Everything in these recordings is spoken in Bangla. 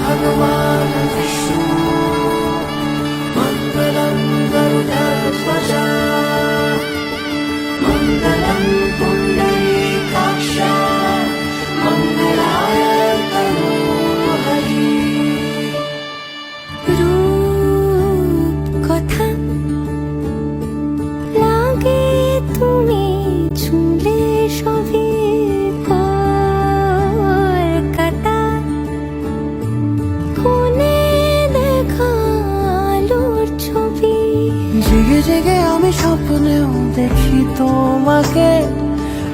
भगवान् विष्णु मङ्गलं गरुडध्वज मङ्गलं पुण्डरीकाक्ष मङ्गलाय तनोहरि। रूप कथा लागे তুমি ছুঁলে সবে কলকাতা কোণে দেখা আলোর ছবি। জেগে জেগে আমি স্বপ্নেও দেখি তোমাকে,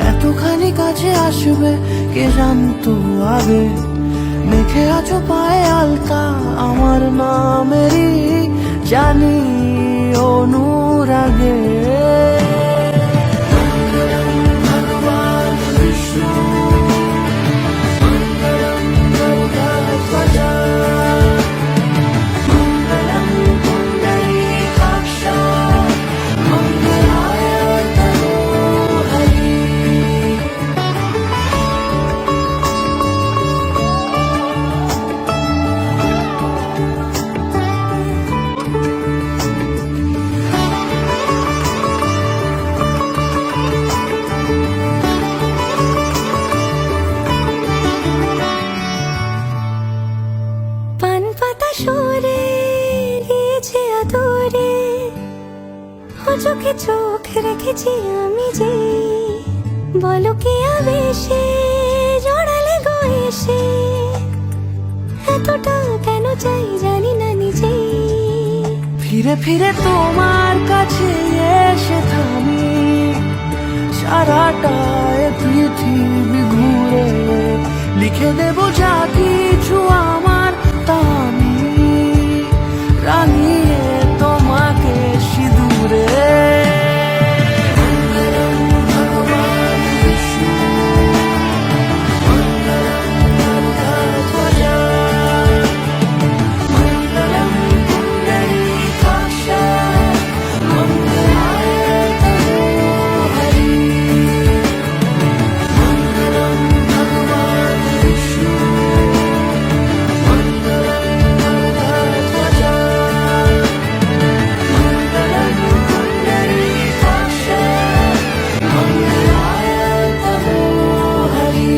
এতখানি কাছে আসবে কে জানতো আগে। মেখে আছো পায়ে আলতা আমার নামেরই, জানি অনুরাগে। মঙ্গলম ভগবান বিষ্ণু মঙ্গলম গরুডধ্বজ মঙ্গলম পুণ্ডরীকাক্ষ মঙ্গলায় তনোহরি। পান পাতা সরে গিয়েছে আদরে, ও চোখে চোখ রেখেছি আমি যে, বলো কি আবেশে জড়ালে গো এসে, এতটা কেন চাই জানি না নিজে। ফিরে ফিরে তোমার কাছে এসে থামি, সারাটা এ পৃথিবী ঘুরে লিখে দেব যা কিছু আমার, তা আমি রাঙিয়ে তোমাকে সিঁদুরে। মঙ্গলম ভগবান বিষ্ণু মঙ্গলম গরুডধ্বজ মঙ্গলম পুণ্ডরীকাক্ষ মঙ্গলায় তনোহরি। মঙ্গলম ভগবান বিষ্ণু মঙ্গলম গরুডধ্বজ মঙ্গলম পুণ্ডরীকাক্ষ মঙ্গলায় তনোহরি।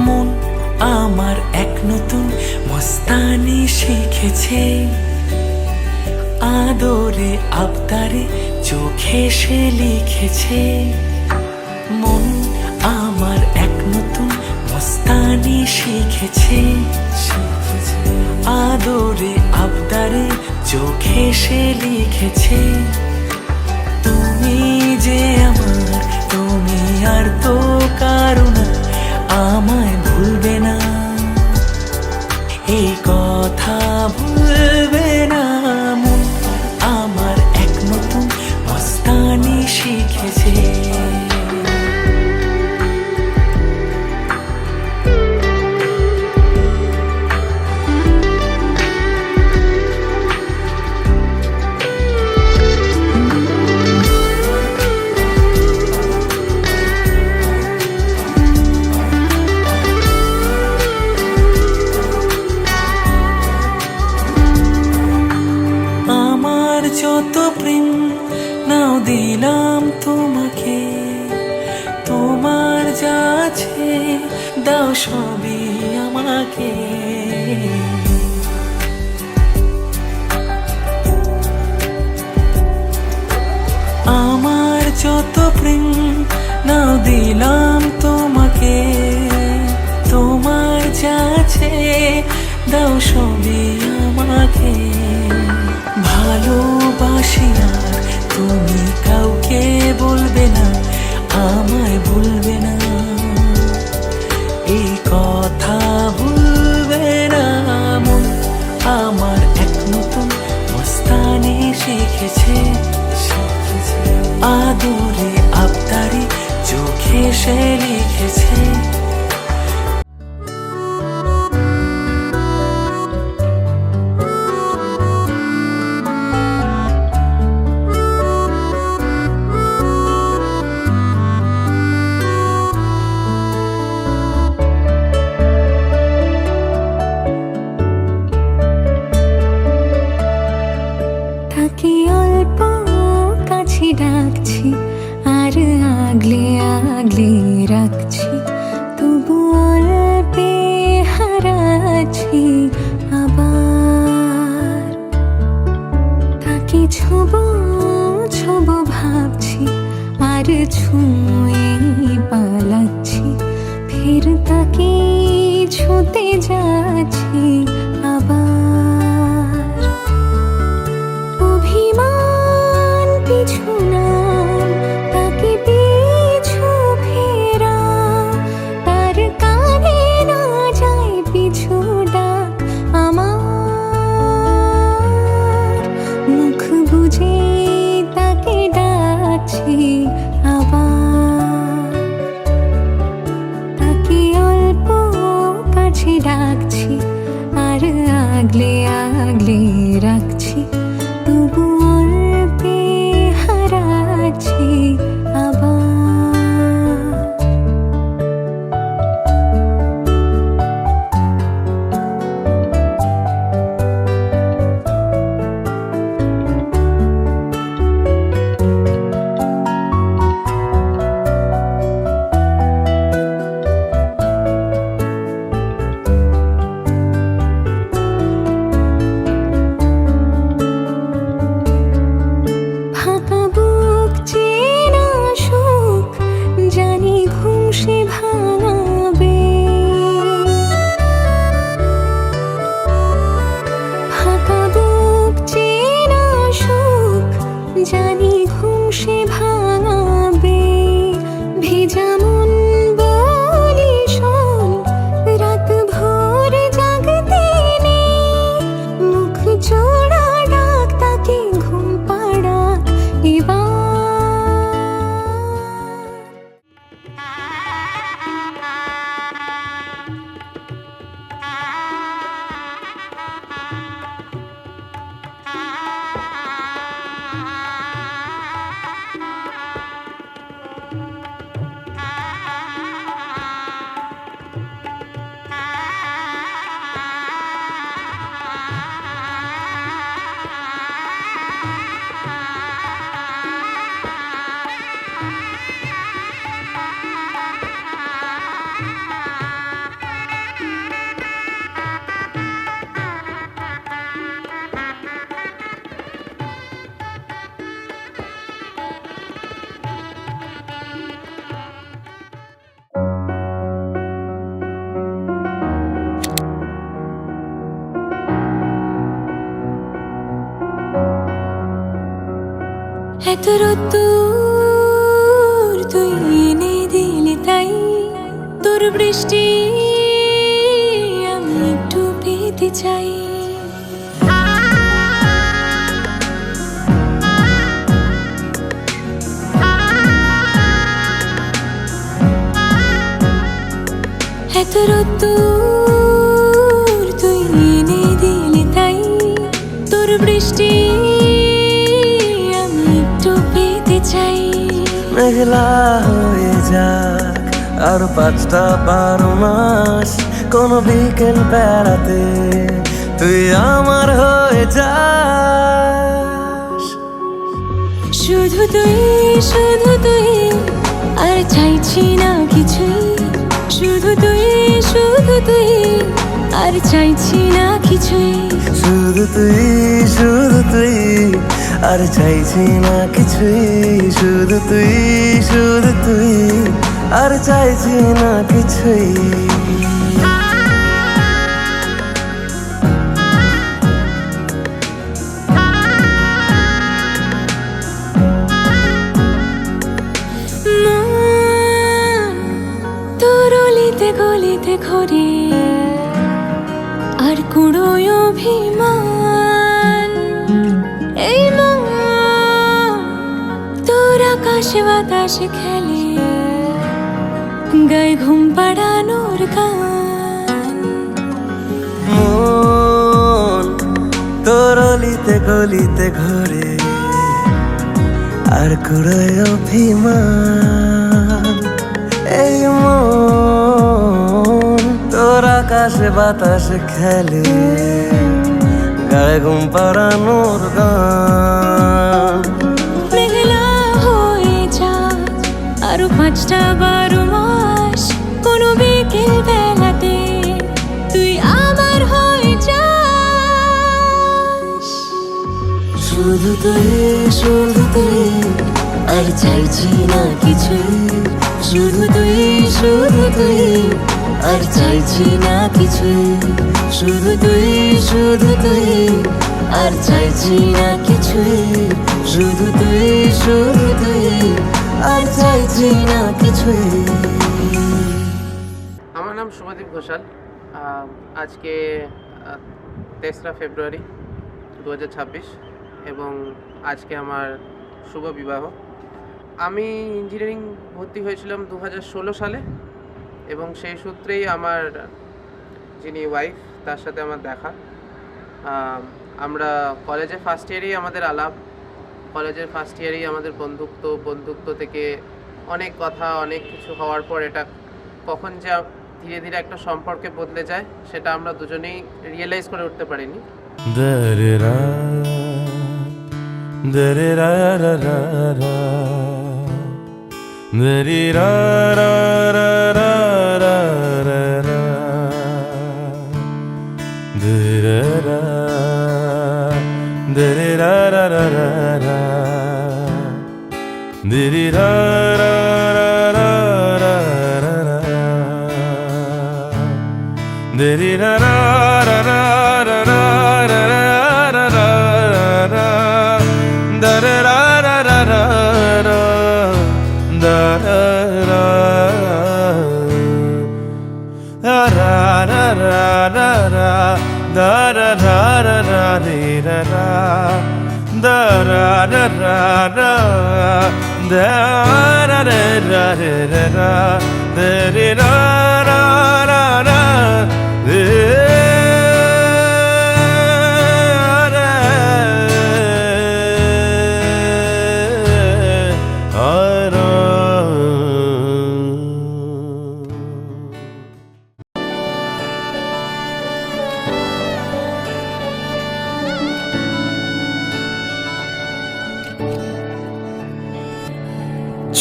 মন আমার এক নতুন মস্তানি শিখেছে, আদরে আবদারে চোখে সে লিখেছে। মন আমার এক নতুন মস্তানি শিখেছে, আদরে আবদারে চোখে সে লিখেছে। তুমি যে আমার, তুমি আর তো কারো না, আমায় ভুলবে না এই কথা ভুলবে না। মন আমার এক নতুন মস্তানি শিখেছে। আমার যত প্রেম নাও দিলাম তোমাকে, তোমার যা আছে দাও সবই আমাকে। আমার যত প্রেম নাও দিলাম তোমাকে, তোমার যা আছে দাও সবই আমাকে। ভালোবাসি আর তুমি কাউকে বলবে না, আমায় ভুলবে না এই কথা ভুলবে না। মন আমার এক নতুন মস্তানি শিখেছে, আদরে আবদারে চোখে সে সে লিখেছে। তাকে অল্প কাছে ডাকছি আর আগলে আগলে রাখছি, তবু অল্পে হারাচ্ছি আবার। তাকে ছোবো ছোবো ভাবছি আর ছুঁয়ে পালাচ্ছি, ফের তাকে ছুঁতে যাচ্ছি আবার। অভিমান পিছু নাম, তাকে পিছু ফেরা, তার কানে না যায় পিছু ডাক আমার। মুখ বুঝে তাকে ডাকছি আবার। তাকে অল্প কাছে ডাকছি আর আগলে আগলে রাখছি, তবু অল্পে হারাচ্ছি আবার। ফাঁকা বুক চেনা সুখ জানি ঘুম সে ভাঙাবে। ফাঁকা বুক চেনা সুখ জানি ঘুম সে ভাঙাবে। ভেজা মন বলি শোন, রাত ভোর জাগতে নেই। মুখ জোড়া ডাক তাকে ঘুম পাড়া এবার। এত রোদ্দুর তুই এনে দিলি তাই, তোর বৃষ্টি আমি একটু পেতে চাই। এত রোদ্দুর তুই এনে দিলি তাই, তোর বৃষ্টি আমি একটু পেতে চাই। মেঘলা হয়ে যাক আর 5টা-12 মাস, কোন বিকেল বেড়াতে তুই আমার হয়ে যাস। শুধু তুই আর চাইছি না কিছুই। শুধু তুই আর চাইছি না কিছুই। শুধু তুই আর চাইছি না কিছুই। শুধু তুই আর চাইছি না কিছুই। তোর অলিতে গলিতে ঘরে আর কুড়োয় অভিমান। এই মন তোর আকাশে বাতাসে খেলে গায়ে ঘুম পাড়ানোর গান। মন তোর অলিতে গলিতে ঘরে আর কুড়ায় অভিমান। এই মন তোর আকাশে বাতাসে খেলে গায়ে ঘুম পাড়ানোর গান। মেঘলা হয়ে যা আরো 5টা 12 মাস, কোনো বিকেল বেলাতে তুই আমার হয়ে যাস। শুধু তুই আর চাইছি না কিছু। শুধু তুই আর চাইছি না কিছু। শুধু তুই আর চাইছি না কিছু। শুধু তুই আর চাইছি না কিছু। আমার নাম শুভদীপ ঘোষাল। আজকে 3রা ফেব্রুয়ারি 2026 এবং আজকে আমার শুভ বিবাহ। আমি ইঞ্জিনিয়ারিং ভর্তি হয়েছিলাম 2016 সালে এবং সেই সূত্রেই আমার যিনি ওয়াইফ তার সাথে আমার দেখা। আমরা কলেজে ফার্স্ট ইয়ারেই আমাদের আলাপ, কলেজের ফার্স্ট ইয়ারেই আমাদের বন্ধুত্ব থেকে অনেক কথা অনেক কিছু হওয়ার পর এটা কখন যে ধীরে ধীরে একটা সম্পর্কে বদলে যায় সেটা আমরা দুজনেই রিয়েলাইজ করে উঠতে পারিনি।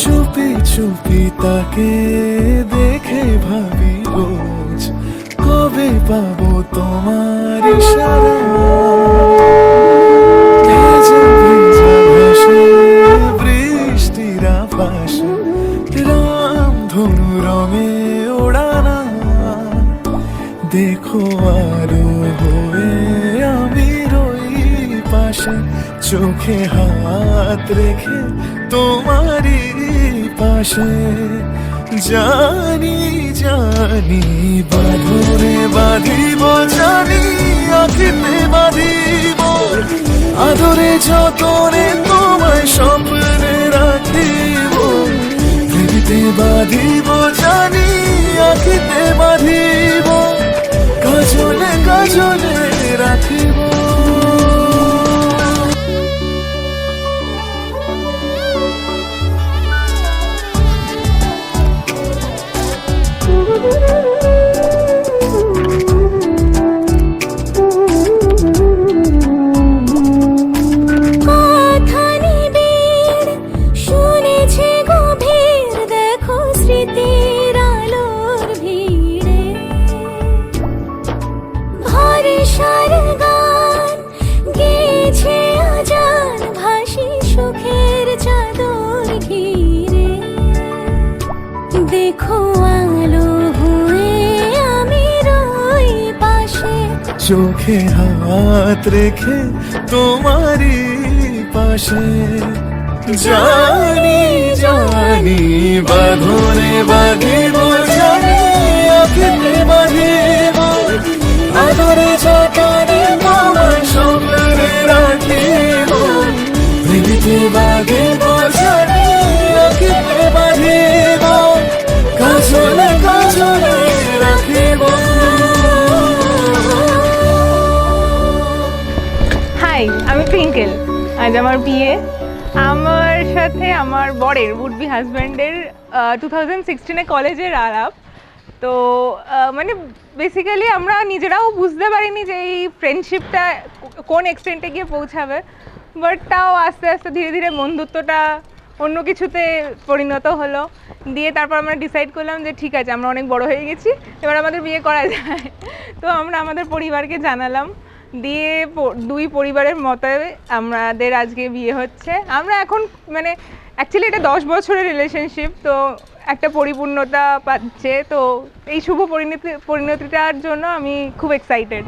চুপি চুপি তাকে দেখে ভাবি রোজ, কবে পাবো তোমার ইশারা। ভেজা ভেজা ভাসে বৃষ্টির আভাসে, রামধনু রঙে ওড়ানা। দেখো আরো হয়ে আমি রই পাশে, চোখে হাত রেখে তোমারই পাশে। জানি জানি বাঁধনে বাঁধিব, জানি আঁখিতে বাঁধিব, আদরে যতনে তোমায় স্বপ্নে রাখিব। হৃদিতে বাঁধিব, জানি আঁখিতে বাঁধিব, কাজলে কাজলে রাখিব। চোখে হাত রেখে তোমারই পাশে। জানি জানি বাঁধনে বাঁধিব, জানি আঁখিতে বাঁধিব, আদরে যতনে তোমায় স্বপ্নে রাখিব। হৃদিতে বাঁধিব, জানি আঁখিতে বাঁধিব, কাজলে আমার বিয়ে আমার সাথে আমার বরের উড বি হাজব্যান্ডের 2016-এ কলেজের আলাপ। তো মানে বেসিক্যালি আমরা নিজেরাও বুঝতে পারিনি যে এই ফ্রেন্ডশিপটা কোন এক্সটেন্টে গিয়ে পৌঁছাবে, বাট তাও আস্তে আস্তে ধীরে ধীরে বন্ধুত্বটা অন্য কিছুতে পরিণত হলো। দিয়ে তারপর আমরা ডিসাইড করলাম যে ঠিক আছে, আমরা অনেক বড় হয়ে গেছি, এবার আমাদের বিয়ে করা যায়। তো আমরা আমাদের পরিবারকে জানালাম, দিয়ে দুই পরিবারের মতে আমাদের আজকে বিয়ে হচ্ছে। আমরা এখন মানে অ্যাকচুয়ালি এটা 10 বছরের রিলেশনশিপ, তো একটা পরিপূর্ণতা পাচ্ছে। তো এই শুভ পরিণতিটার জন্য আমি খুব এক্সাইটেড।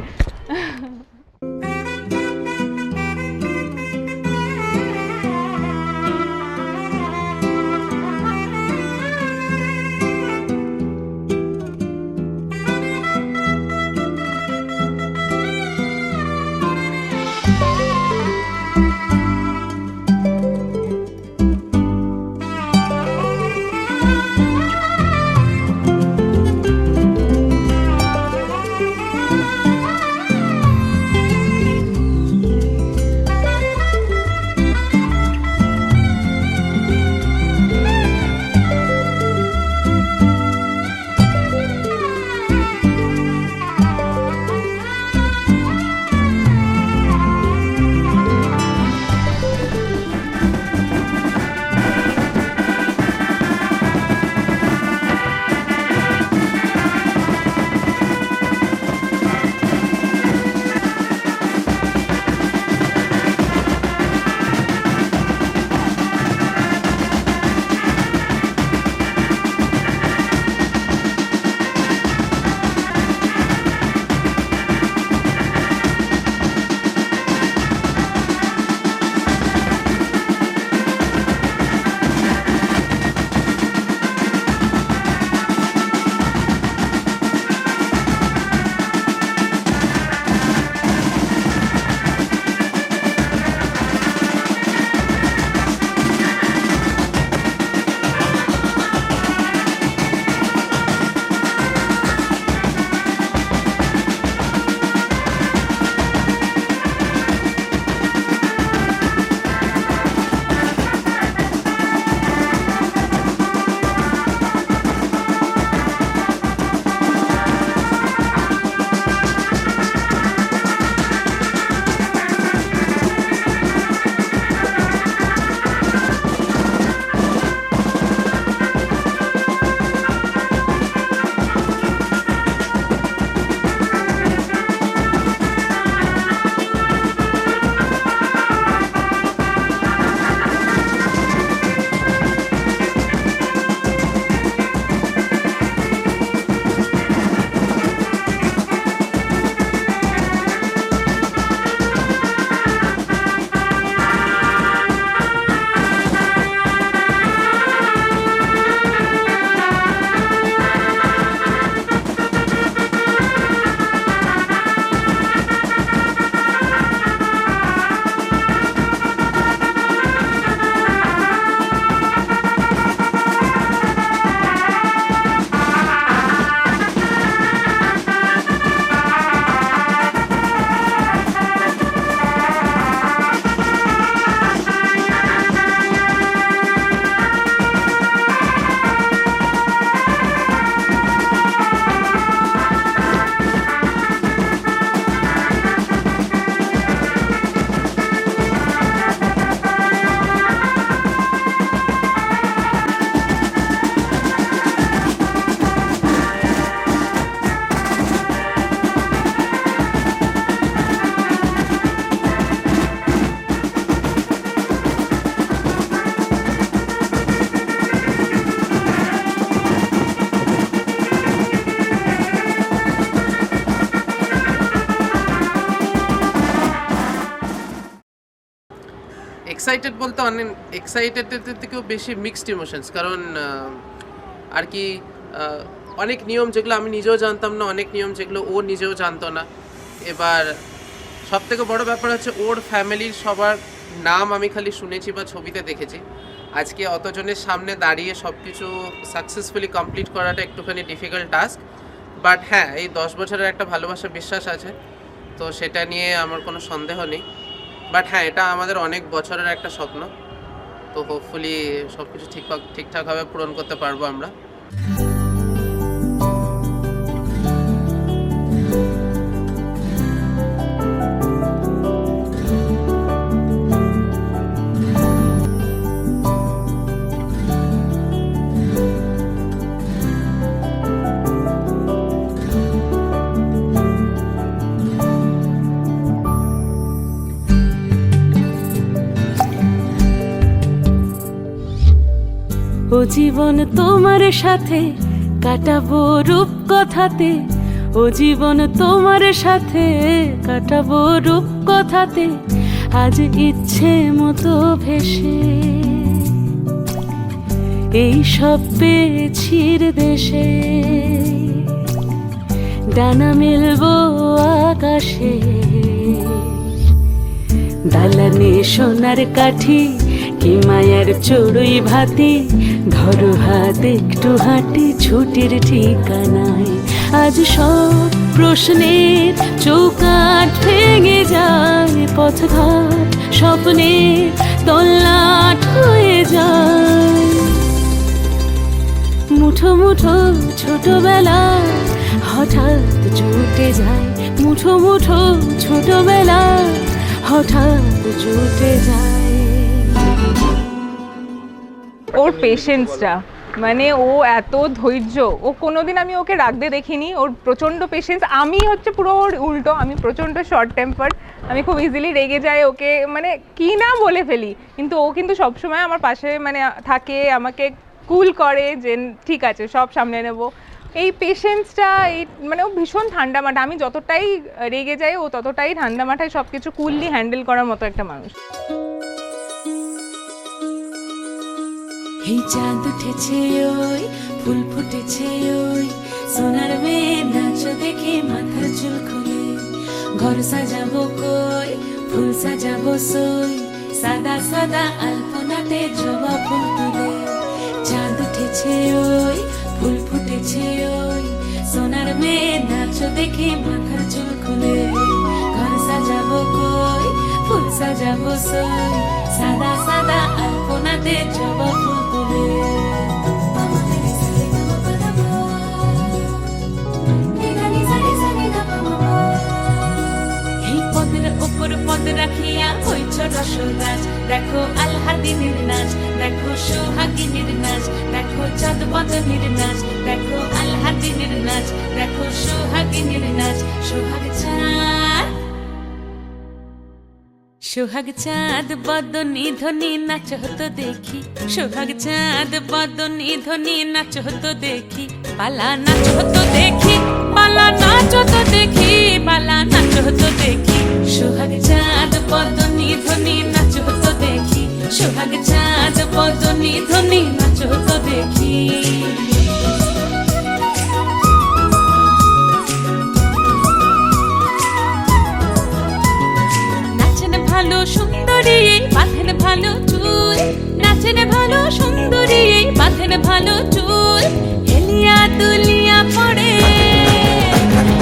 এক্সাইটেড বলতে অনেক এক্সাইটেডের থেকেও বেশি মিক্সড ইমোশনস, কারণ আর কি অনেক নিয়ম যেগুলো আমি নিজেও জানতাম না, অনেক নিয়ম যেগুলো ও নিজেও জানতো না। এবার সব থেকে বড়ো ব্যাপার হচ্ছে ওর ফ্যামিলির সবার নাম আমি খালি শুনেছি বা ছবিতে দেখেছি। আজকে অতজনের সামনে দাঁড়িয়ে সব কিছু সাকসেসফুলি কমপ্লিট করাটা একটুখানি ডিফিকাল্ট টাস্ক, বাট হ্যাঁ এই 10 বছরের একটা ভালোবাসা বিশ্বাস আছে, তো সেটা নিয়ে আমার কোনো সন্দেহ নেই। বাট হ্যাঁ, এটা আমাদের অনেক বছরের একটা স্বপ্ন, তো হোপফুলি সব কিছু ঠিকঠাকভাবে পূরণ করতে পারবো আমরা। ও জীবন তোমার সাথে কাটাবো রূপ কথাতে, ও জীবন তোমার সাথে কাটাবো রূপ কথাতে, আজ ইচ্ছে মতো ভেসে এই সব পেয়েছির দেশে, ডানা মেলবো আকাশে, দালানে সোনার কাঠি কি মায়ার চড়ুই ভাতি, ধরো হাত একটু হাঁটি ছুটির ঠিকানায়, আজ সব প্রশ্নের চৌকাঠ ভেঙে যায়, পথঘাট স্বপ্নে তল্লাট হয়ে যায়, মুঠো মুঠো ছোটবেলা হঠাৎ জুটে যায়, মুঠো মুঠো ছোটবেলা হঠাৎ জুটে যায়। ওর পেশেন্সটা, মানে ও এত ধৈর্য, ও কোনোদিন আমি ওকে রাখতে দেখিনি, ওর প্রচণ্ড পেশেন্স। আমি হচ্ছে পুরো ওর উল্টো, আমি প্রচণ্ড শর্ট টেম্পার, আমি খুব ইজিলি রেগে যাই, ওকে মানে কি না বলে ফেলি, কিন্তু ও কিন্তু সবসময় আমার পাশে মানে থাকে, আমাকে কুল করে যে ঠিক আছে সব সামলে নেব। এই পেশেন্সটা, এই মানে ও ভীষণ ঠান্ডা মাথা, আমি যতটাই রেগে যাই ও ততটাই ঠান্ডা মাথায় সব কিছু কুললি হ্যান্ডেল করার মতো একটা মানুষ। এই চাঁদ উঠেছে ওই, ফুল ফুটেছে ওই, সোনার মেয়ে নাচ দেখে মাথার চুল খুলে, ঘর সাজাবো কই, ফুল সাজাবো সই, সাদা সাদা আলপনাতে জবা ফুল তুলে, চাঁদ উঠেছে ওই, ফুল ফুটেছে ওই, সোনার মেয়ে নাচ দেখে মাথার চুল খুলে, ঘর সাজাবো কই, ফুল সাজাবো সই, সাদা সাদা আলপনাতে জবা ফুল তুলে। এই পদের ওপর পদ রাখিয়া হইছ রসরাজ, দেখো আলহাদিনের নাচ, দেখো সোহাগিনীর নাচ, দেখো চাঁদ বদনের নাচ, দেখো আলহাদিনের নাচ, দেখো সোহাগিনীর নাচ, সোহাগ চাঁদ, সোহাগ চাঁদ বদনী ধ্বনি নাচ হতো দেখি, সোহাগ চাঁদ বদনী ধ্বনি নাচ হতো দেখি, পালা নাচ হতো দেখি, পালা নাচ হতো দেখি, পালা নাচ হতো দেখি, সোহাগ চাঁদ বদনী ধ্বনি নাচ হতো দেখি, সোহাগ চাঁদ বদনী ধ্বনি নাচ হতো দেখি। ভালো সুন্দরী বাঁধেন ভালো চুল, নাচেন ভালো সুন্দরী বাঁধেন ভালো চুল, হেলিয়া দুলিয়া পড়ে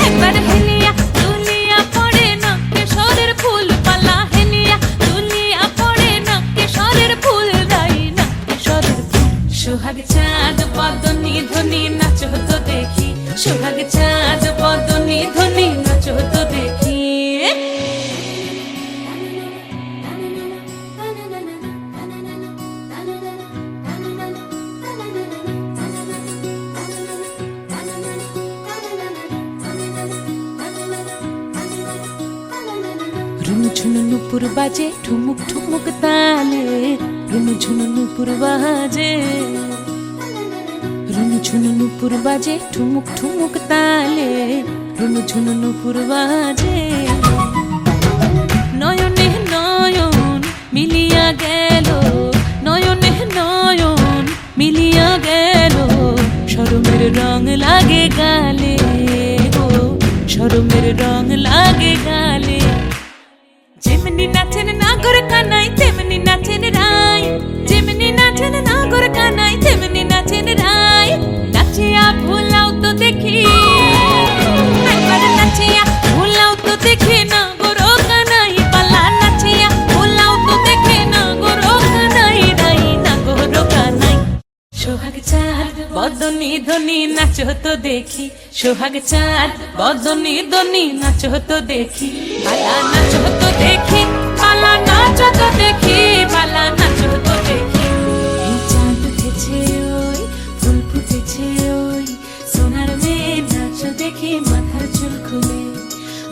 একবার, হেলিয়া দুলিয়া পড়ে নকে সরের ফুল পালা, হেলিয়া দুলিয়া পড়ে নকে সরের ফুল দাই নকে সরের ফুল, সোহাগ চাঁদ বদনী ধ্বনি নাচ হতো দেখি, সোহাগ চাঁদ বদনী ধ্বনি নাচ হতো দেখি। রুনু ঝুনু নুপুর বাজে ঠুমুক ঠুমুক তালে, রুনু ঝুনু নুপুর বাজে, রুনু ঝুনু নুপুর বাজে ঠুমুক ঠুমুক তালে, রুনু ঝুনু নুপুর বাজে, নয়নে নয়ন মিলিয়া গেল, নয়নে নয়ন মিলিয়া গেল, শরমের রং লাগে গালে গো, শরমের রং লাগে গালে, যেমনি নাচেন নাগর কানাই তেমনি নাচেন রাই, যেমনি নাচেন নাগর কানাই তেমনি নাচেন রাই, নাচিয়া ভুলাও তো দেখি, একবার নাচিয়া ভুলাও তো দেখি নাগর কানাই, পালা নাচিয়া সোহাগ চাঁদ বদনি ধনি নাচো তো দেখি, সোহাগ চাঁদ বদনি ধনি নাচো তো দেখি, বালা নাচো তো দেখি, বালা নাচো তো দেখি, বালা নাচো তো দেখি। এই চাঁদ উঠেছে ওই, ফুল ফুটেছে ওই, সোনার মেয়ে নাচো দেখি মাথার চুল খুলে।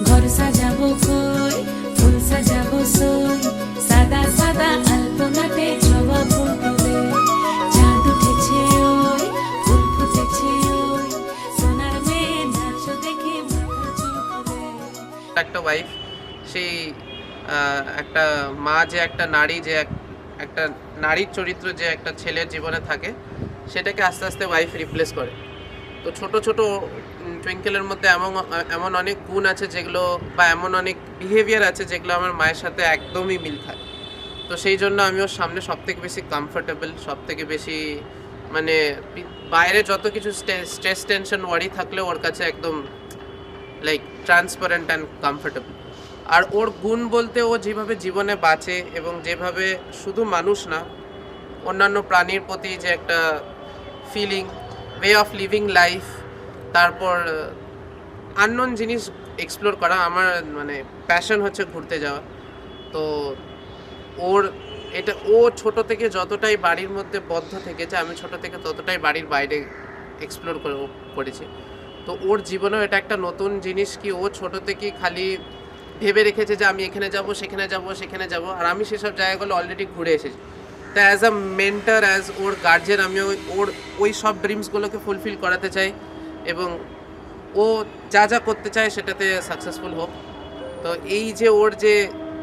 ঘর সাজাবো কই, ফুল সাজাবো সই, সাদা সাদা আলপনাতে জবা ফুল তুলে। চাঁদ উঠেছে ওই, ফুল ফুটেছে ওই, সোনার মেয়ে নাচো দেখি মাথার চুল খুলে। একটা ওয়াইফ, সেই একটা মা যে একটা নারী, যে একটা নারীর চরিত্র যে একটা ছেলের জীবনে থাকে, সেটাকে আস্তে আস্তে ওয়াইফ রিপ্লেস করে। তো ছোট ছোট টুইঙ্কেলের মধ্যে এমন অনেক গুণ আছে যেগুলো, বা এমন অনেক বিহেভিয়ার আছে যেগুলো আমার মায়ের সাথে একদমই মিল খায়। তো সেই জন্য আমি ওর সামনে সবথেকে বেশি কমফোর্টেবল, সবথেকে বেশি মানে বাইরে যত কিছু স্ট্রেস টেনশন ওয়ারি থাকলেও ওর কাছে একদম লাইক ট্রান্সপারেন্ট অ্যান্ড কমফোর্টেবল। আর ওর গুণ বলতে, ও যেভাবে জীবনে বাঁচে এবং যেভাবে শুধু মানুষ না, অন্যান্য প্রাণীর প্রতি যে একটা feeling, way of living life, তারপর আননোন জিনিস এক্সপ্লোর করা, আমার মানে প্যাশন হচ্ছে ঘুরতে যাওয়া। তো ওর এটা, ও ছোট থেকে যতটাই বাড়ির মধ্যে বদ্ধ থেকেছে, আমি ছোট থেকে ততটাই বাড়ির বাইরে এক্সপ্লোর করেছি। তো ওর জীবনেও এটা একটা নতুন জিনিস কি, ও ছোট থেকেই খালি ভেবে রেখেছে যে আমি এখানে যাব, সেখানে যাব, সেখানে যাব, আর আমি সেসব জায়গাগুলো অলরেডি ঘুরে এসেছি। তো as a mentor, as or guardian, আমি ওর ওই সব ড্রিমসগুলোকে ফুলফিল করাতে চাই এবং ও যা যা করতে চায় সেটাতে সাকসেসফুল হোক। তো এই যে ওর যে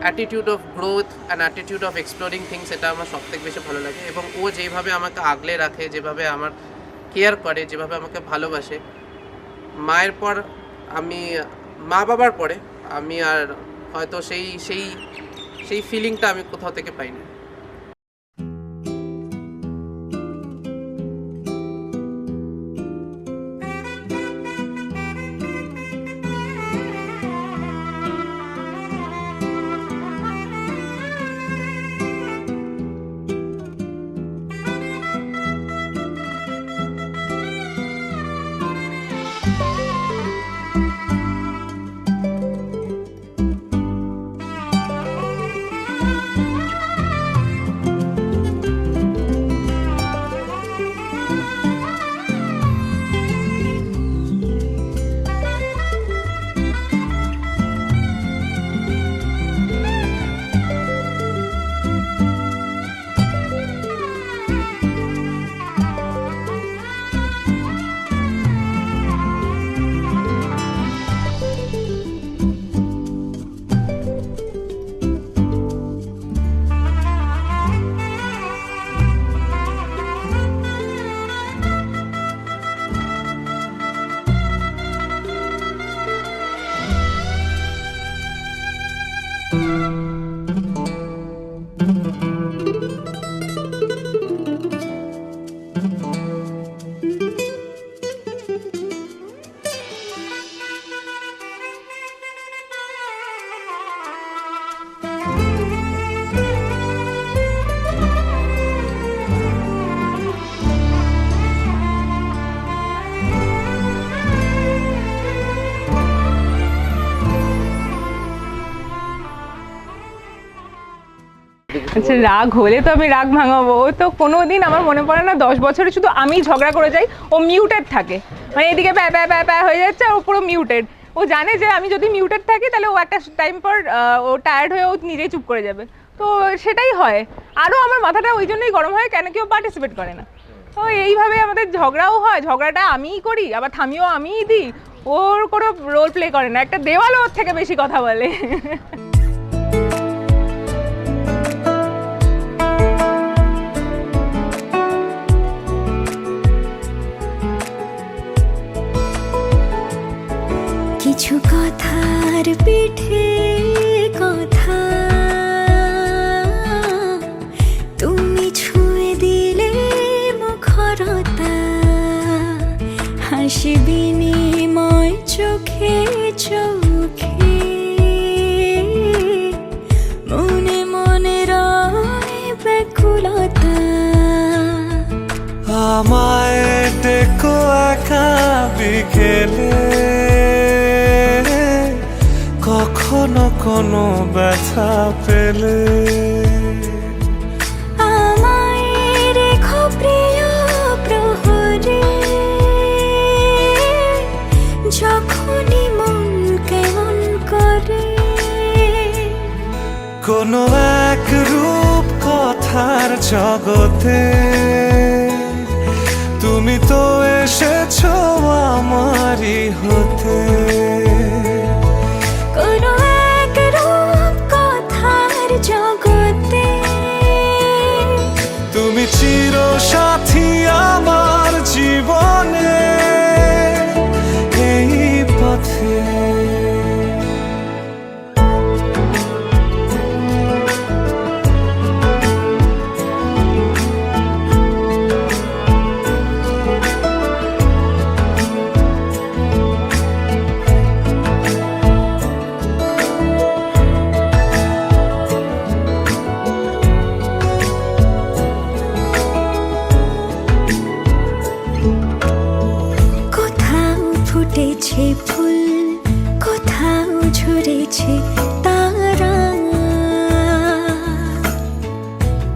attitude of growth and attitude of exploring things, এটা আমার সবথেকে বেশি ভালো লাগে। এবং ও যেভাবে আমাকে আগলে রাখে, যেভাবে আমার কেয়ার করে, যেভাবে আমাকে ভালোবাসে, মায়ের পর আমি, মা বাবার পরে আমি আর হয়তো সেই সেই সেই ফিলিংটা আমি কোথাও থেকে পাইনি। আচ্ছা, রাগ হলে তো আমি রাগ ভাঙাবো, ও তো কোনোদিন আমার মনে পড়ে না 10 বছরে শুধু আমি ঝগড়া করে যাই, ও মিউটেড থাকে, মানে এদিকে প্যা প্যা প্যা প্যা হয়ে যাচ্ছে, ও পুরো মিউটেড। ও জানে যে আমি যদি মিউটেড থাকি তাহলে ও একটা টাইম পর ও টায়ার্ড হয়ে ও নিজেই চুপ করে যাবে। তো সেটাই হয়, আরও আমার মাথাটা ওই জন্যই গরম হয়, কেন কেউ পার্টিসিপেট করে না। তো এইভাবে আমাদের ঝগড়াও হয়, ঝগড়াটা আমিই করি, আবার থামিও আমিই দিই, ওর কোনো রোল প্লে করে না, একটা দেওয়ালও ওর থেকে বেশি কথা বলে। কিছু কথার পিঠে কথা তুমি ছুঁয়ে দিলে মুখরতা, হাসি বিনিময় চোখে চোখে, মনে মনে রয় ব্যাকুলতা। আমায় ডেকো একা বিকেলে, কখনো কোনো ব্যথা পেলে। আমায় রেখো প্রিয় প্রহরে, যখনই মন কেমন করে। কোনো এক রূপ কথার জগতে তুমি তো এসেছো আমারই হতে। কোনো এক রূপ কথার জগতে তুমি চির সাথী আমার জীবনে, এই পথে। কোথাও ফুটেছে ফুল, কোথাও ঝরেছে তারা,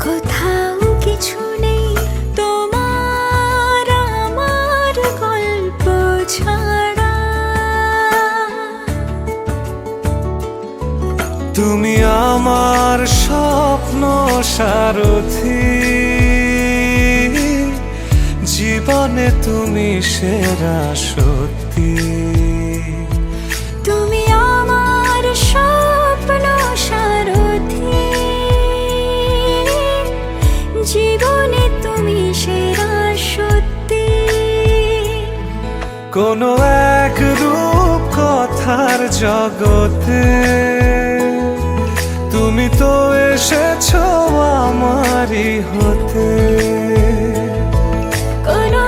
কোথাও কিছু নেই তোমার আমার গল্প ছাড়া। তুমি আমার স্বপ্ন সারথি, জীবনে তুমি সেরা সত্যি। তুমি আমার স্বপ্ন সারথি, জীবনে তুমি সেরা সত্যি। কোনো এক রূপ কথার জগতে তুমি তো এসেছো আমারই হতে। কোনো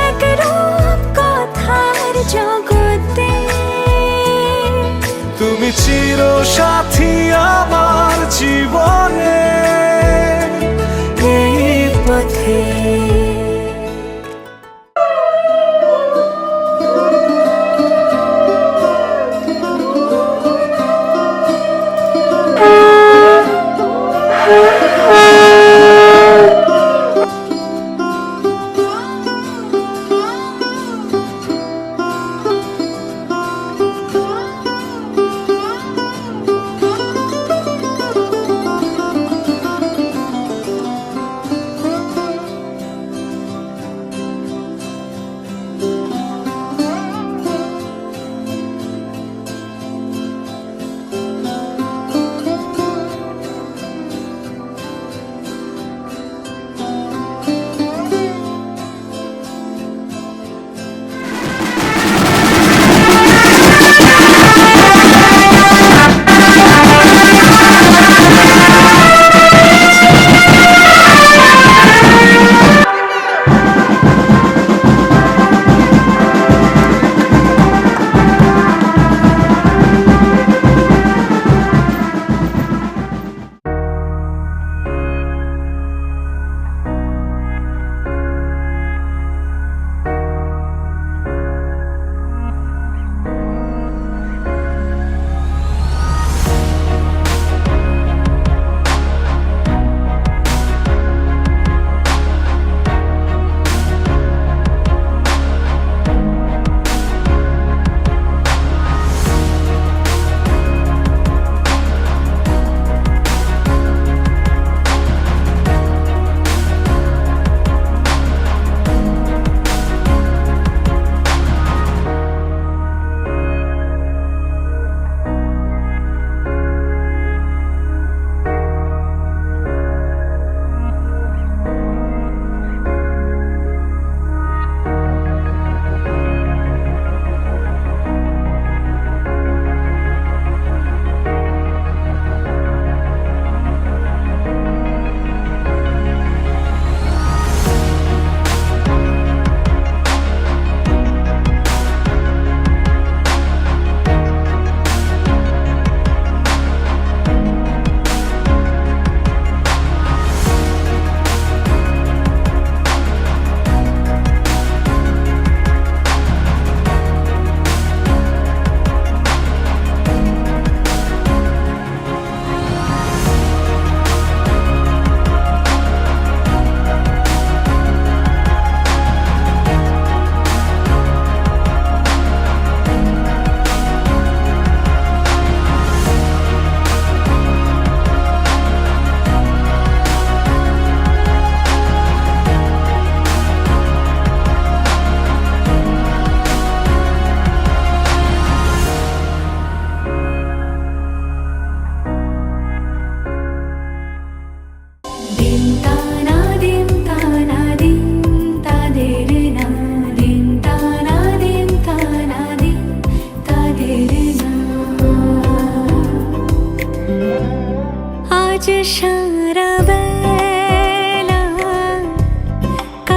এক রূপ কথার জগতে তুমি চির সাথী আমার জীবনে, এই পথে।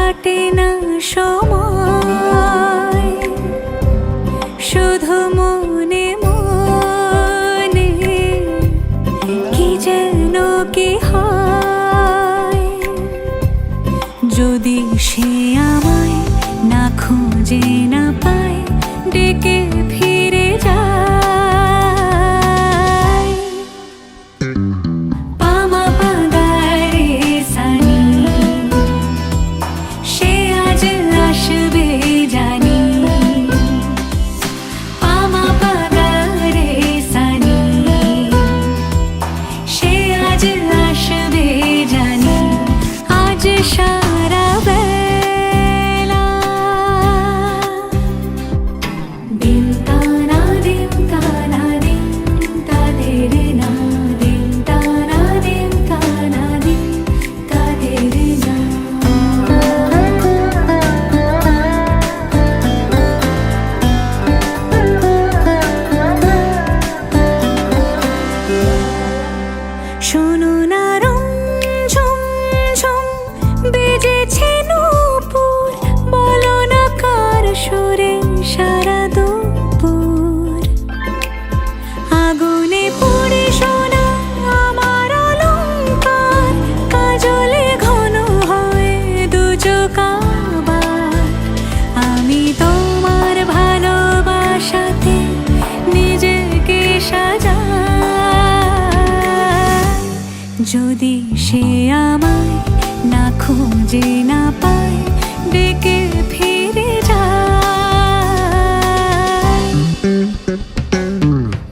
কাটে না সময় শুধু মনে মনে কি যেন কি হয় যদি সে আমায় না খুঁজে না পায় ডেকে ফিরে যায় পামা পাগারে সানি সে আজ আসবে জানি পামা পাগারে সানি সে আজ আসবে জানি আজ সারা বেলা দিন তানা দিন তানা দিন তাদের না দিন তানা দিন তানা দিন তাদের না শোনো না ঝুম ঝুম বেজেছে নূপুর বলো না কার সুরে সারা দুপুর আগুনে পড়ে সোনা আমার অলংকার কাজলে ঘন হয় দু চোখ আবার আমি তোমার ভালোবাসাতে নিজেকে সাজাই যদি সে আমায় না খুঁজে না পায় ডেকে ফিরে যায়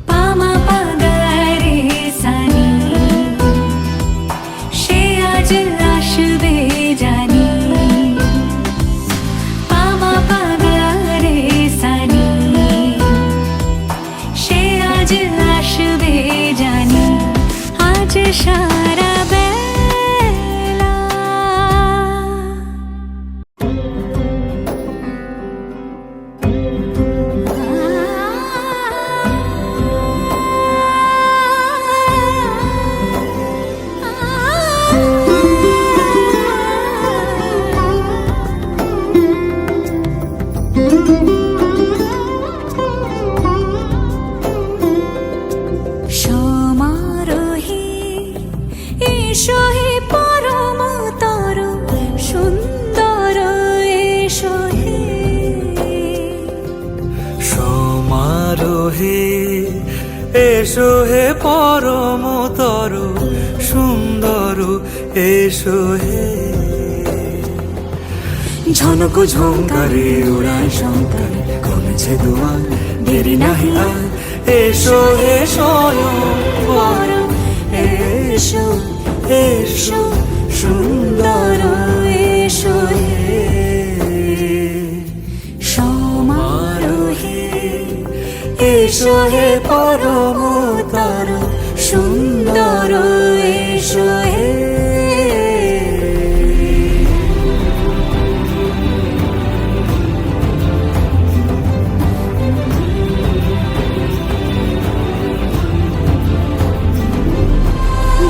পামা পাগারে সানি সে আজ আসবে জানি পামা পাগারে সানি সে আজ আসবে জানি আজ সারা বেলা সমারোহে এসো হে পরমতর সুন্দর এসো হে সমারোহে এসো হে পরমতর সুন্দর এসো হে ঝনক ঝঙ্কারে উড়ায় শঙ্কারে কমেছে দুয়ার দেরি নাহি আর এসো হে স্বয়ং বর এসো এসো সুন্দর এসো হে সমারোহে এসো হে পরমতর সুন্দর এসো হে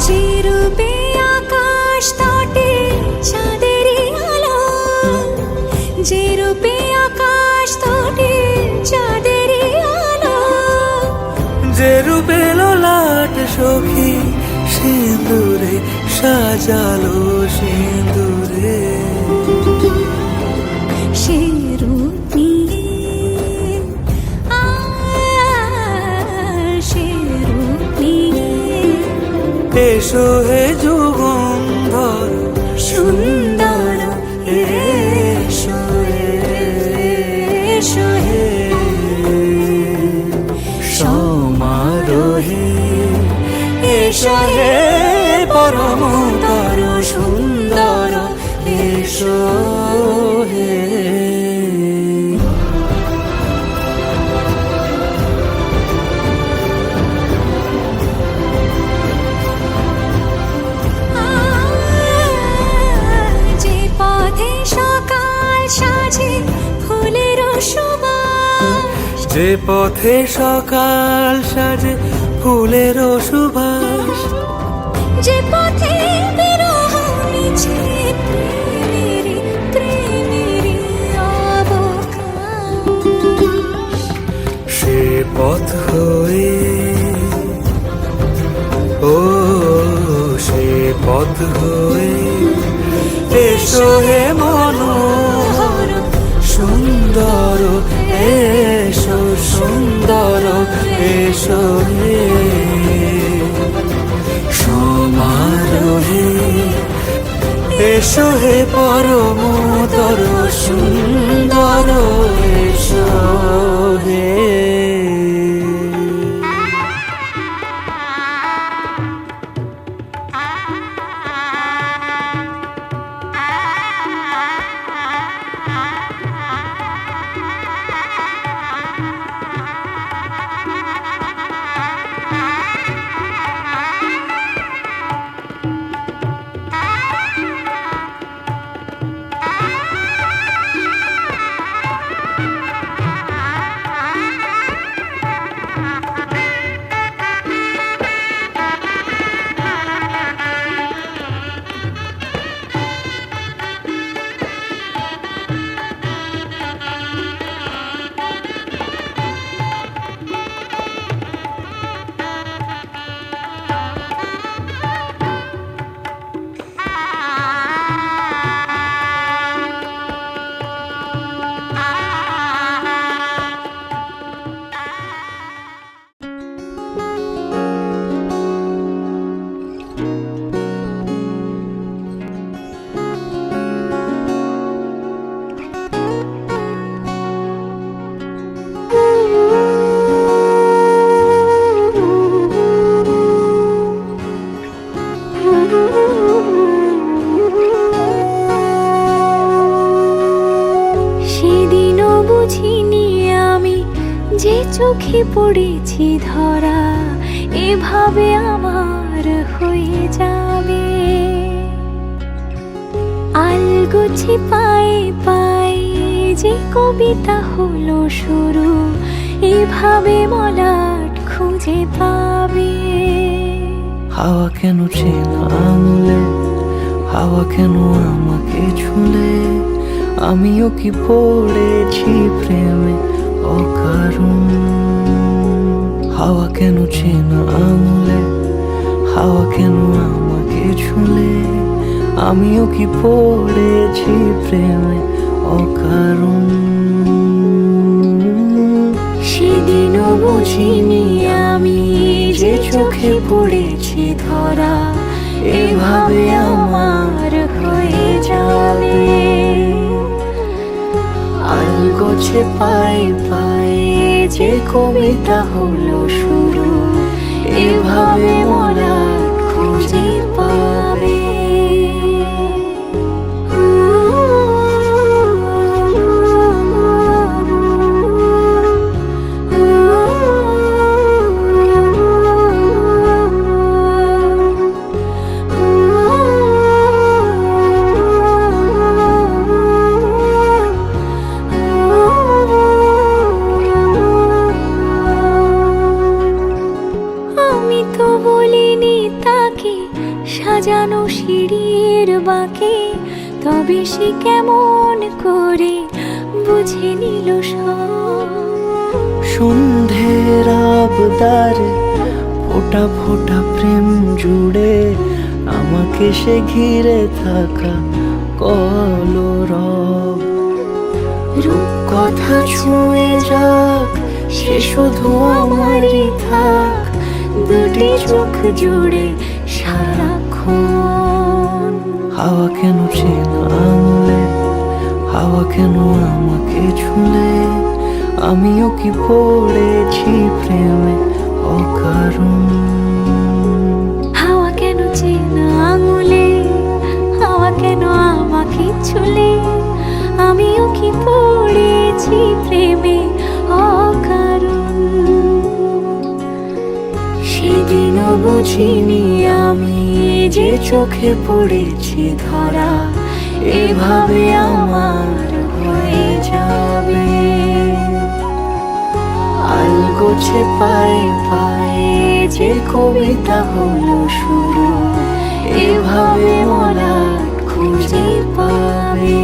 যে রূপে আকাশ তটে চাঁদেরই আলো যে রূপে আকাশ তটে চাঁদেরই আলো যে রূপে লোলাট সখী সিঁদুরে সাজালো সিঁদুরে সে রূপ নিয়ে সে রূপ নিয়ে এসো হে যুগন্ধর সুন্দর এসো এসো হে সমারোহে এসো হে পরমতর সুন্দর এসো হে যে পথে সকাল সাজে ফুলের সুবাস যে পথে সকাল সাজে ফুলের সুবাস যে পথে বিরহ মিছে প্রেমের পথ হয়ে, ও সে পথ হয়ে এসো হে মনোহর সুন্দর, এসো সুন্দর, এসো হে সমারোহে, এসো হে পরমতর সুন্দর, এসো হে। সেদিনও বুঝিনি আমি যে চোখে পড়েছি ধরা এভাবে আমার হয়ে যাবে। আলগোছে পায়ে পায়ে যে কবিতা হলো শুরু, এভাবে মলাট খুঁজে পাবে। হাওয়া কেন চেনা আঙুলে, হাওয়া কেন আমাকে ছুলে, আমিও কি পড়েছি প্রেমে অকারণ। হাওয়া কেন চেনা আঙুলে, হাওয়া কেন আমাকে ছুলে, আমিও কি পড়েছি প্রেমে অকারণ। সেদিনও বুঝিনি আমি যে চোখে পড়েছি ধরা এভাবে আমার হয়ে যাবে। আলগোছে পায়ে পায়ে যে কবিতা হলো শুরু, এভাবে মরা খুঁজে পাবে। সাজানো সিঁড়ির বাঁকে, তবে সে কেমন করে বুঝে নিল সব। সন্ধ্যের আবদারে ফোটা ফোটা প্রেম জুড়ে, আমাকে সে ঘিরে থাকা কলরব। রূপকথা ছুঁয়ে যাক, সে শুধু আমারই থাক, দুটি চোখ জুড়ে সারাক্ষণ। হাওয়া কেন চেনা আঙুলে, হাওয়া কেন আমাকে ছুলে, আমিও কি পড়েছি প্রেমে অকারণ। হাওয়া কেন চেনা আঙুলে, হাওয়া কেন আমাকে ছুলে, আমিও কি পড়েছি প্রেমে অকারণ। সেদিনও বুঝিনি আমি যে চোখে পড়েছি ধরা এভাবে আমার হয়ে যাবে। আলগোছে পায়ে পায়ে যে কবিতা হলো শুরু, এভাবে মলাট খুঁজে পাবে।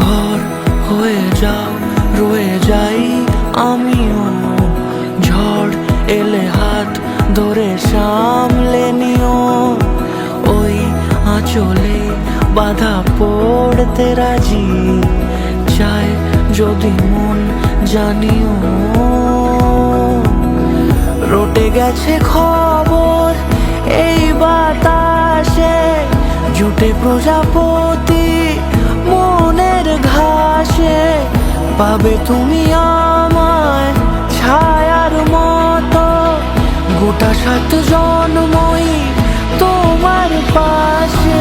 ঘর হয়ে যাও, রয়ে যাই আমিও, ঝড় এলে হাত ধরে সামলে নিও, ওই আঁচলে বাধা পড়তে রাজি, চাই যদি মন জানিও। রটে গেছে খবর এই বাতাসে, জুটে প্রজাপতি মনের ঘাসে, পাবে তুমি আমায় ছায়ার মতো, গোটা 7 জন্মই তোমার পাশে।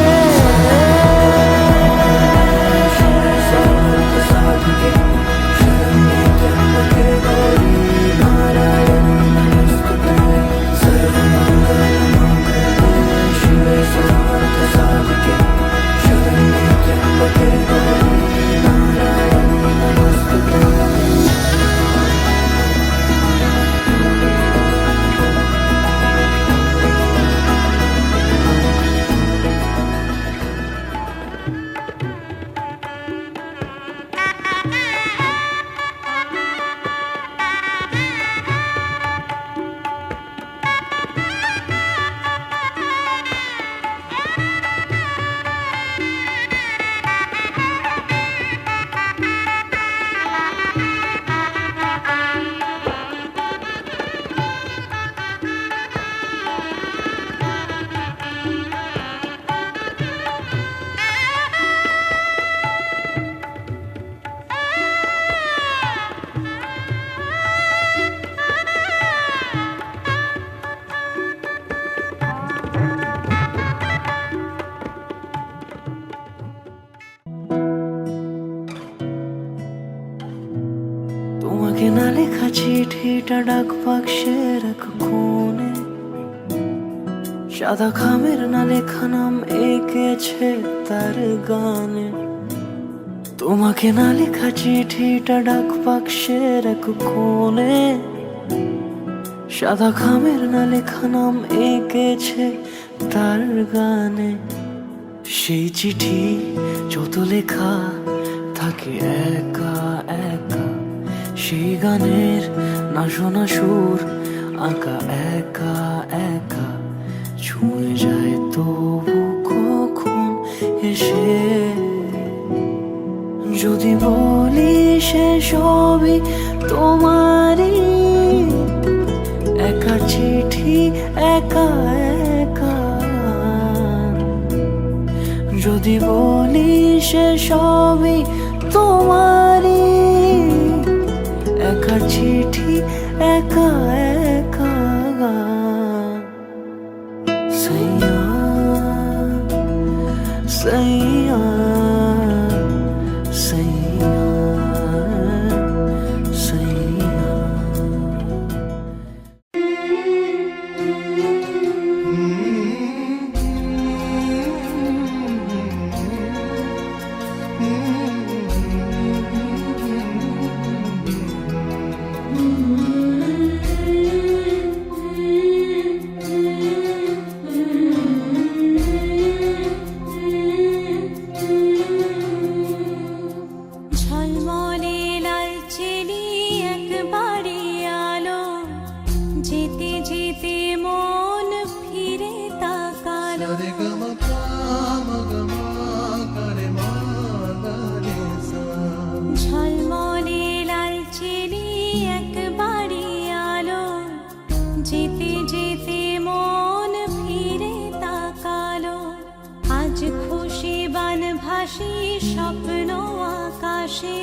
তোমাকে না লেখা চিঠিটা ডাক বাক্সের এক কোণে, সাদা খামের না লেখা নাম এঁকেছে তার গানে। তোমাকে না লেখা চিঠিটা ডাক বাক্সের এক কোণে, সাদা খামের না লেখা নাম এঁকেছে তার গানে। সেই চিঠি যত লেখা থাকে একা একা, সেই গানের না শোনা সুর আঁকা একা একা, ছুঁয়ে যায় তবু কখন এসে। যদি বলি সে সবই তোমারই, একা চিঠি একা একা। যদি বলি সে সবই তোমারই, একা চিঠি একা একা। সাইয়া সাইয়া সাইয়া সাইয়া। ঝলমলে লাল চেলি একবারে আলো, যেতে যেতে মন ফিরে তাকালো। ঝলমলে লাল চেলি একবারে আলো, যেতে যেতে মন ফিরে তাকালো। আজ খুশি বান ভাসি স্বপ্ন আকাশে,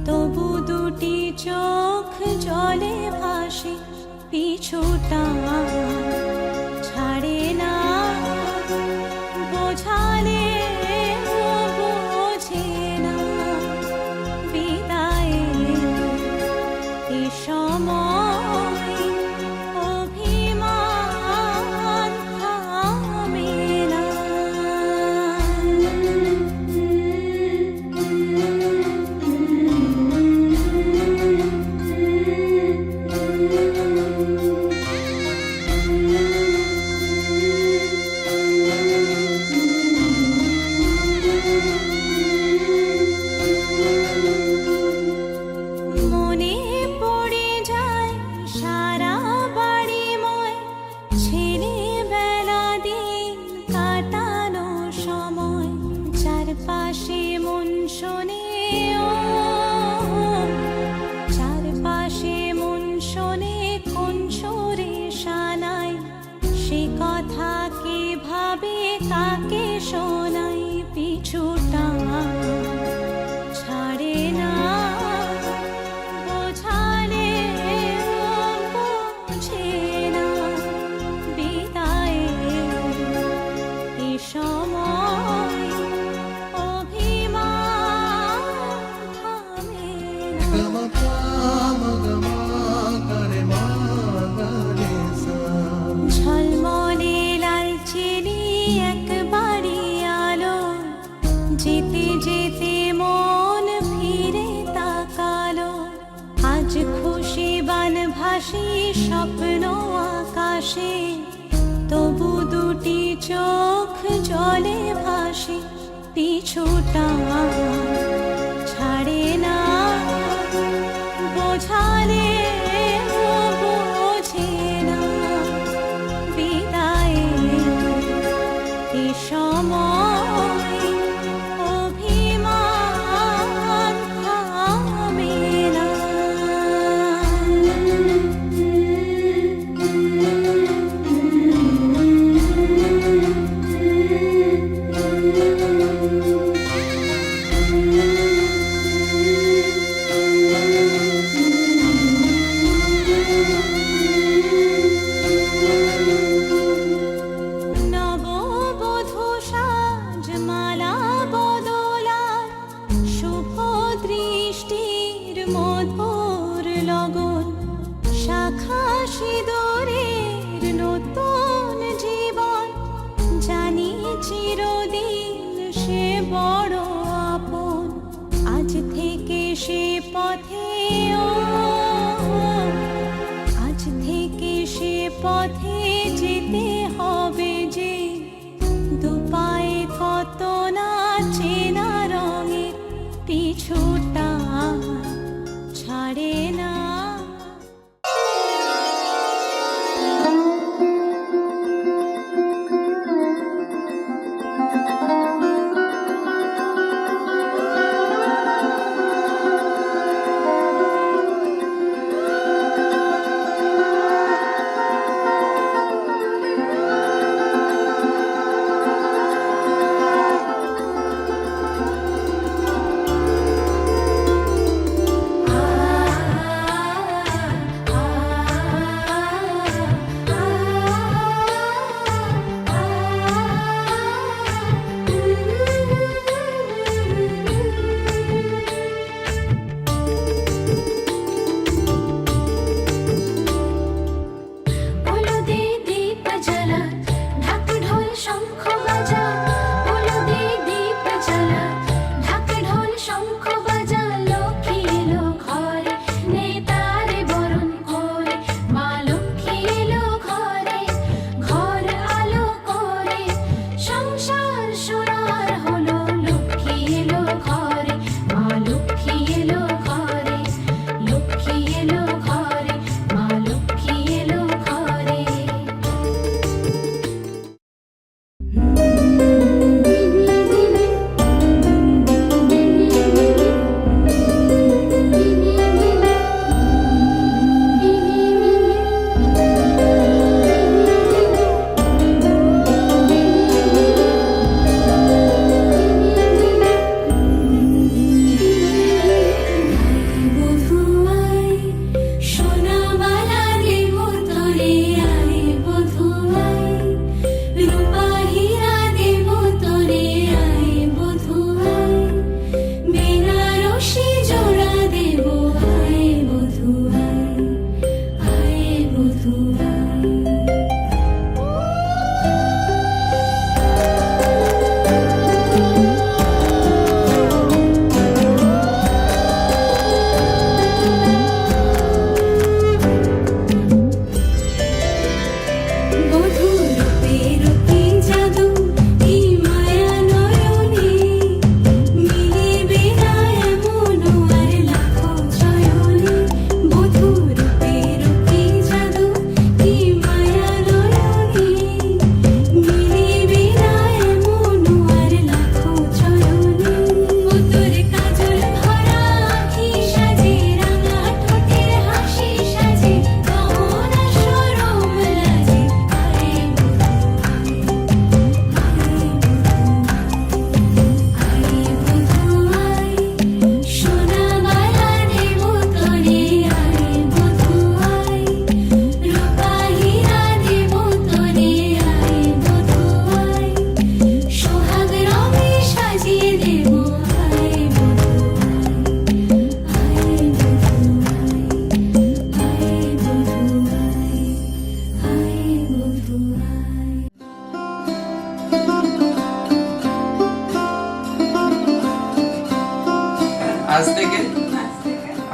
তবু দুটি চোখ জলে ভাসে। পিছুটা ছাড়ে না, বোঝালে বোঝে না। বিদায়ের এ সময় অভিমান থামে ঝলমলে লালচেরি একবারই আলো, যেতে যেতে মন ফিরে তাকালো। আজ খুশি বানভাসি স্বপ্ন আকাশে, তবু দুটি চোখ জলে ভাসে। পিছুটা ছাড়ে না, বোঝালে বোঝে না। বিদায়ের এ সময় অভিমান থামে না। নববধূ সাজমালা বদলার, শুভ দৃষ্টির মধুর লগন। শাখা সিঁদুরের নতুন জীবন, জানি চিরদিন সে বড় আপন। আজ থেকে সে পথে আজ থেকে সে পথে যেতে হবে যে। দুপায়ে কত না চেনা রঙের, পিছুটা ছাড়ে না।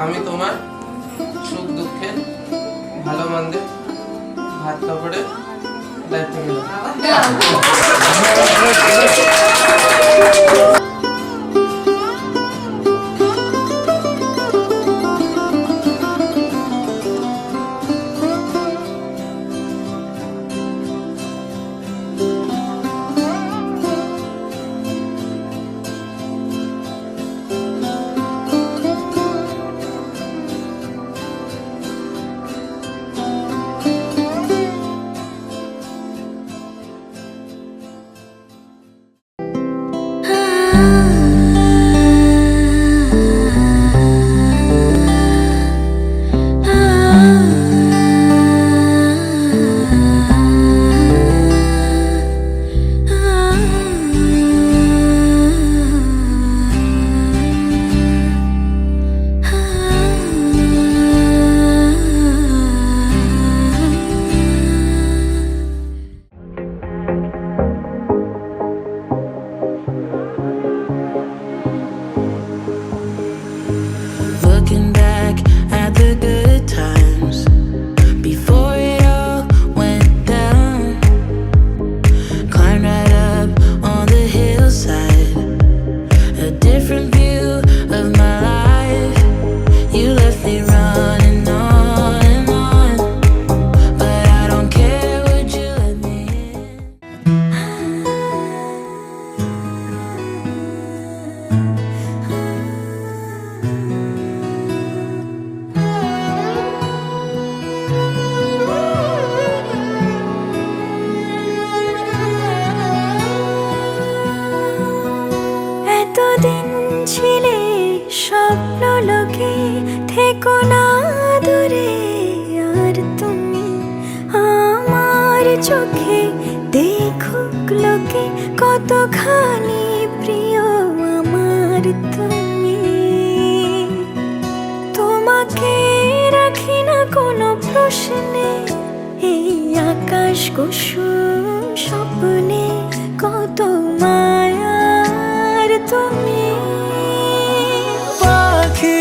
আমি তোমার সুখ দুঃখে ভালো মন্দে ভাত কাপড়ে দায়িত্ব নিলাম। চোখে দেখুক লোকে কতখানি প্রিয় আমার তুমি। তোমাকে রাখি না কোনো প্রশ্নে, এই আকাশ কুসুম স্বপ্নে কত মায়ার তুমি। পাখি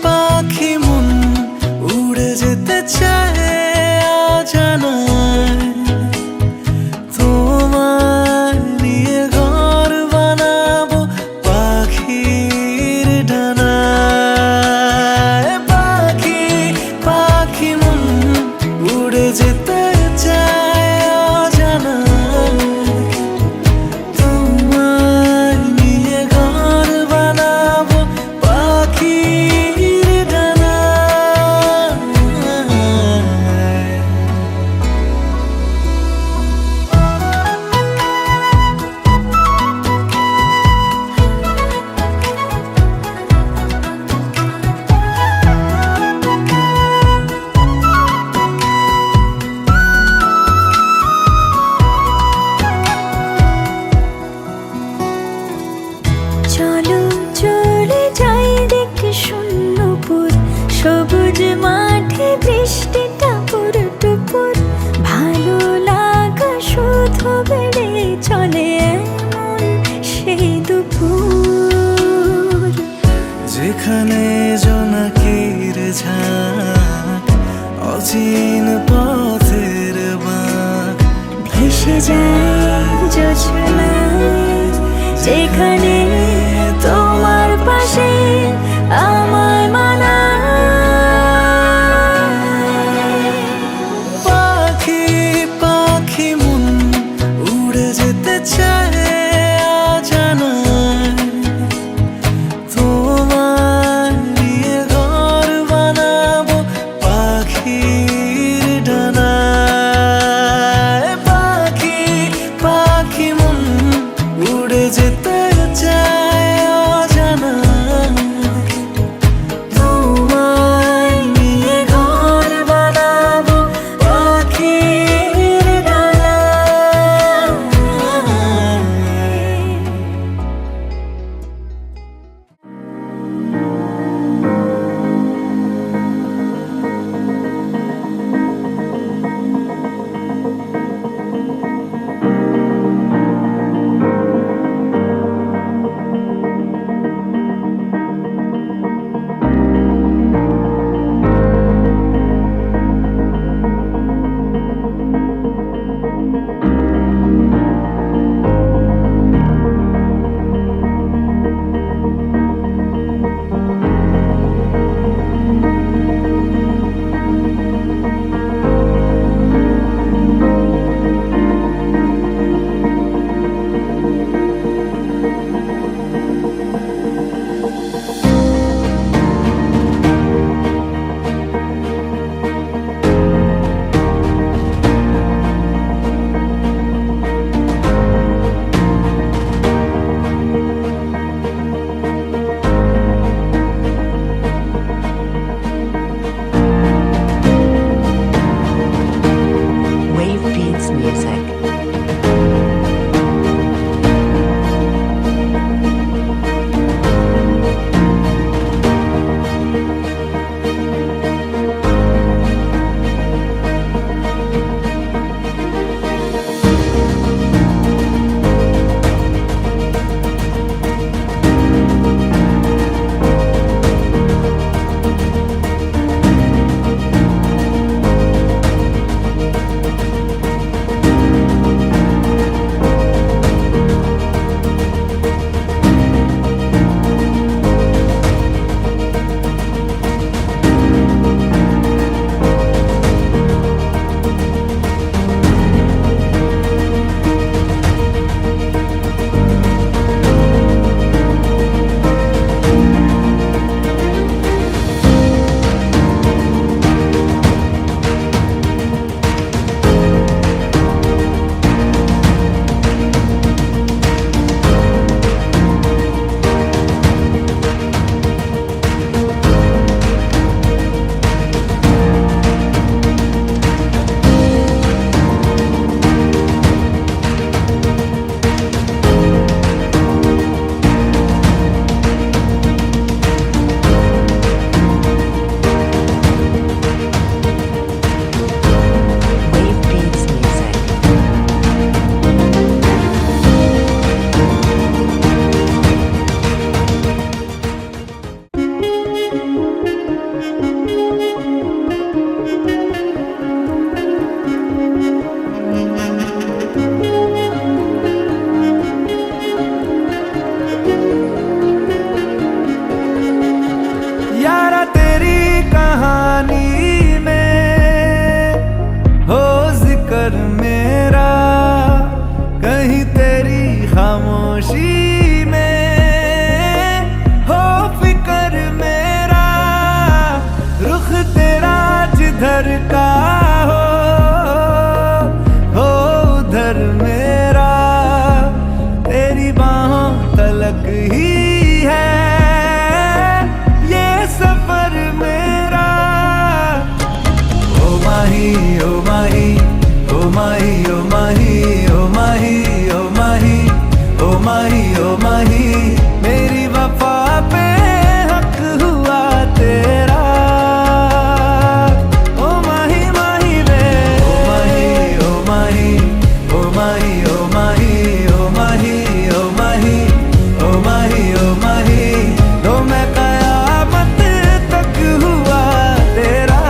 পাখি মন উড়ে যেতে চায় অজানায়, তোমার নিয়ে ঘর বানাবো পাখির ডানায়। পাখি পাখি মন উড়ে যেতে চায় অজানায়, তোমার নিয়ে ঘর বানাবো পাখির ডানায়। চলো চলে যাই দেখে শূন্যপুর, সবুজ মাঠে বৃষ্টিটা পুরো টুপুর। ভালো লাগা শুধু বেড়ে চলে এমন সেই দুপুর, যেখানে জোনাকির ঝাঁক অচিন পথের বাঁক ভেসে যায় জোছনায়। যেখানে তোমার পাশে আমার মানায়। পাখি পাখি মন উড়ে যেতে চায় অজানায়, তোমার নিয়ে ঘর বানাবো পাখির ডানায়। পাখি পাখি মন উড়ে যেতে চায় जिधर का हो उधर मेरा तेरी बाहों तलक ही है ये सफर मेरा। ओ माही ओ माही ओ माही ओ माही ओ माही ओ माही ओ माही ओ माही मेरी वफा पे हक हुआ तेरा। ओ माही माही वे ओ माही ओ माही ओ माही ओ माही ओ माही ओ माही ओ माही ओ माही तो मैं कयामत तक हुआ तेरा।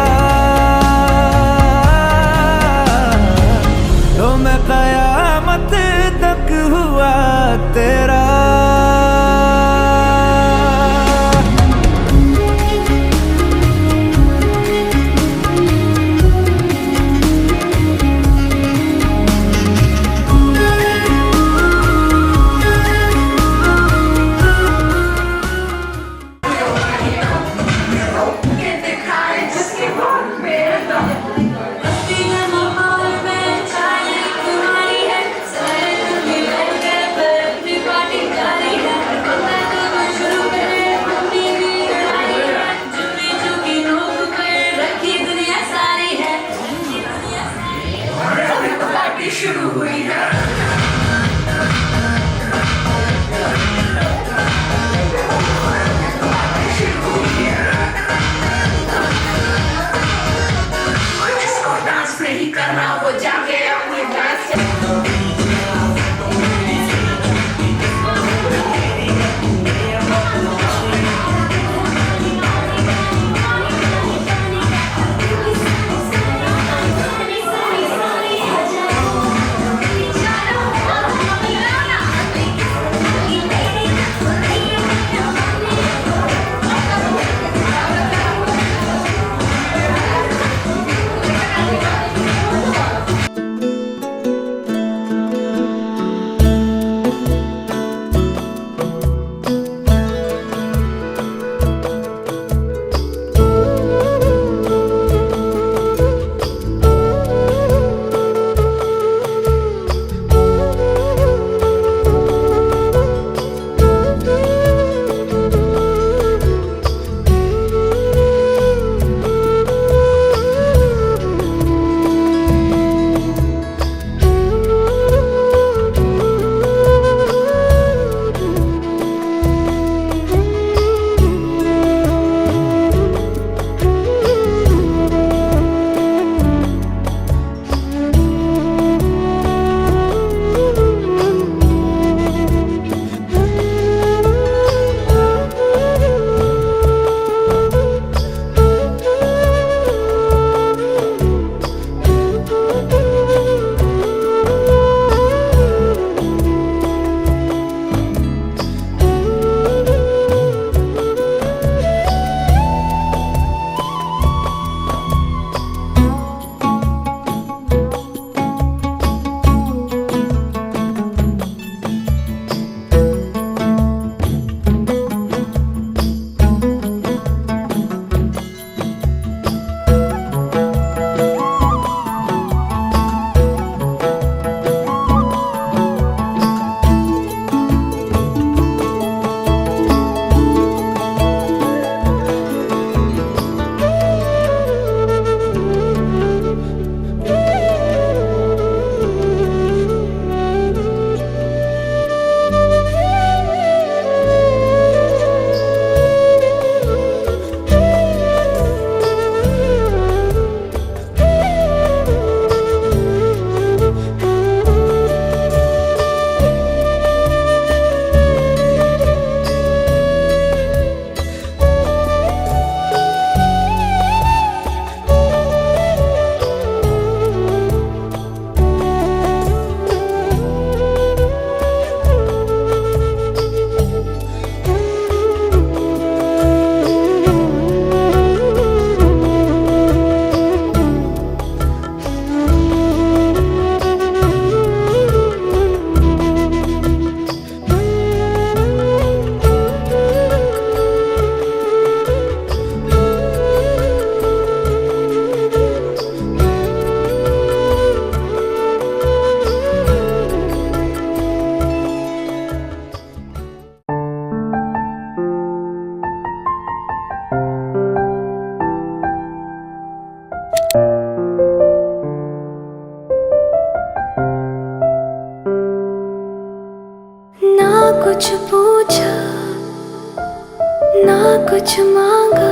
कुछ मांगा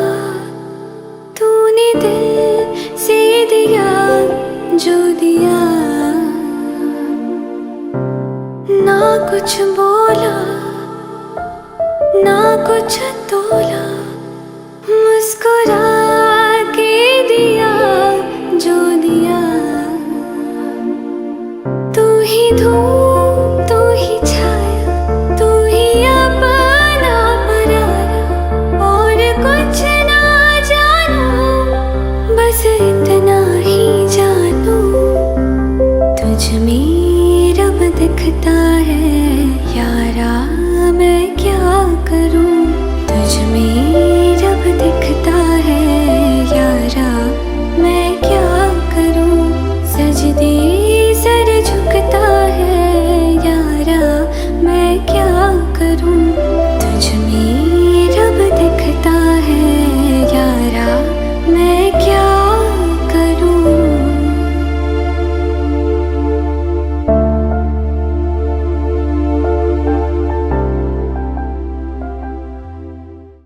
तूने दिल से दिया जो दिया ना कुछ बोला ना कुछ तो